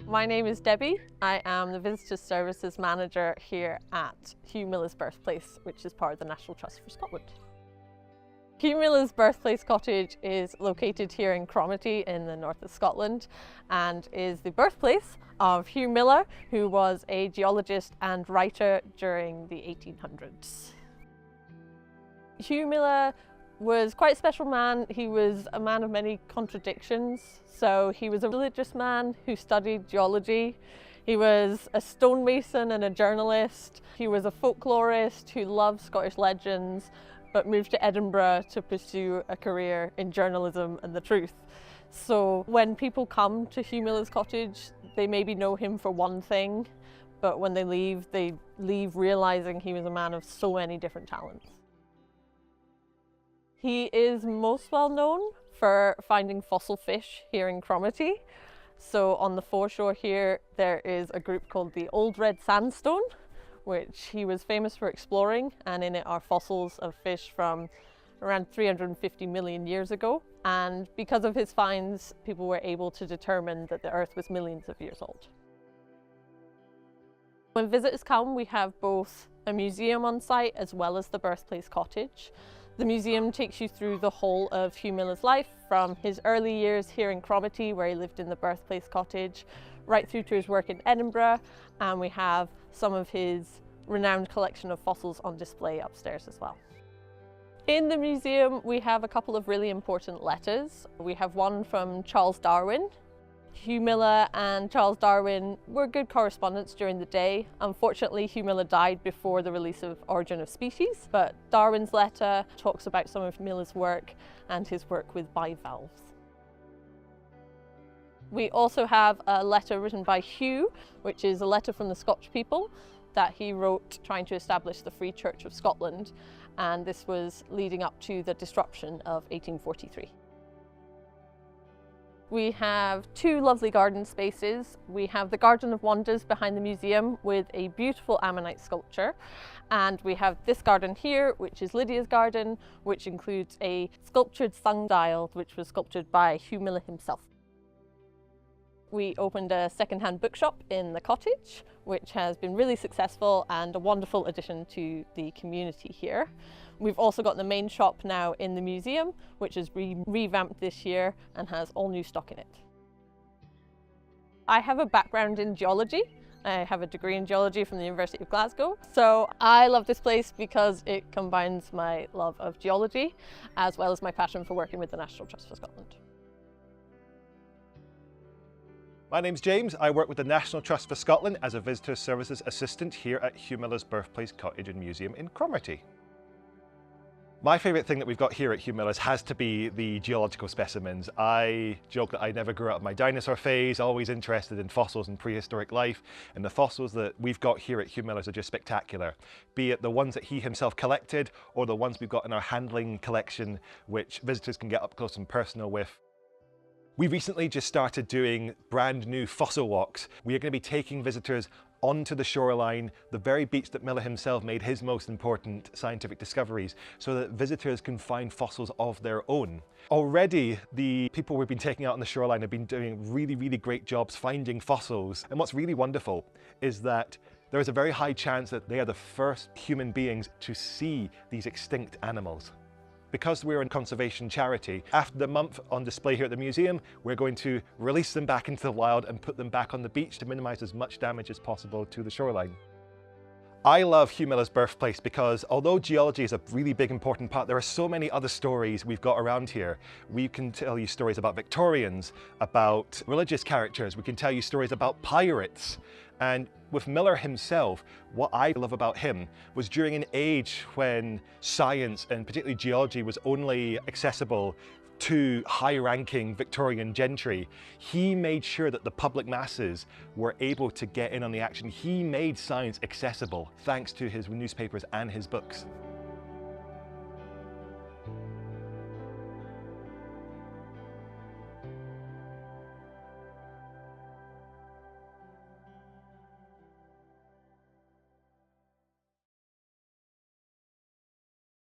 My name is Debbie. I am the Visitor Services Manager here at Hugh Miller's Birthplace, which is part of the National Trust for Scotland. Hugh Miller's Birthplace Cottage is located here in Cromarty in the north of Scotland and is the birthplace of Hugh Miller, who was a geologist and writer during the 1800s. Hugh Miller was quite a special man. He was a man of many contradictions. So he was a religious man who studied geology. He was a stonemason and a journalist. He was a folklorist who loved Scottish legends, but moved to Edinburgh to pursue a career in journalism and the truth. So when people come to Hugh Miller's cottage, they maybe know him for one thing, but when they leave realizing he was a man of so many different talents. He is most well known for finding fossil fish here in Cromarty. So on the foreshore here, there is a group called the Old Red Sandstone, which he was famous for exploring, and in it are fossils of fish from around 350 million years ago. And because of his finds, people were able to determine that the Earth was millions of years old. When visitors come, we have both a museum on site as well as the Birthplace Cottage. The museum takes you through the whole of Hugh Miller's life, from his early years here in Cromarty, where he lived in the Birthplace Cottage, right through to his work in Edinburgh, and we have some of his renowned collection of fossils on display upstairs as well. In the museum, we have a couple of really important letters. We have one from Charles Darwin. Hugh Miller and Charles Darwin were good correspondents during the day. Unfortunately, Hugh Miller died before the release of Origin of Species, but Darwin's letter talks about some of Miller's work and his work with bivalves. We also have a letter written by Hugh, which is a letter from the Scotch people that he wrote trying to establish the Free Church of Scotland, and this was leading up to the disruption of 1843. We have two lovely garden spaces. We have the Garden of Wonders behind the museum with a beautiful ammonite sculpture. And we have this garden here, which is Lydia's garden, which includes a sculptured sundial, which was sculptured by Hugh Miller himself. We opened a second-hand bookshop in the cottage, which has been really successful and a wonderful addition to the community here. We've also got the main shop now in the museum, which is revamped this year and has all new stock in it. I have a background in geology. I have a degree in geology from the University of Glasgow. So I love this place because it combines my love of geology as well as my passion for working with the National Trust for Scotland. My name's James. I work with the National Trust for Scotland as a Visitor Services Assistant here at Hugh Miller's Birthplace Cottage and Museum in Cromarty. My favourite thing that we've got here at Hugh Miller's has to be the geological specimens. I joke that I never grew out of my dinosaur phase, always interested in fossils and prehistoric life, and the fossils that we've got here at Hugh Miller's are just spectacular. Be it the ones that he himself collected or the ones we've got in our handling collection, which visitors can get up close and personal with. We recently just started doing brand new fossil walks. We are going to be taking visitors onto the shoreline, the very beach that Miller himself made his most important scientific discoveries, so that visitors can find fossils of their own. Already, the people we've been taking out on the shoreline have been doing really, really great jobs finding fossils. And what's really wonderful is that there is a very high chance that they are the first human beings to see these extinct animals. Because we're a conservation charity, after the month on display here at the museum, we're going to release them back into the wild and put them back on the beach to minimize as much damage as possible to the shoreline. I love Hugh Miller's Birthplace because although geology is a really big important part, there are so many other stories we've got around here. We can tell you stories about Victorians, about religious characters, we can tell you stories about pirates. And with Miller himself, what I love about him was during an age when science and particularly geology was only accessible to high-ranking Victorian gentry, he made sure that the public masses were able to get in on the action. He made science accessible thanks to his newspapers and his books.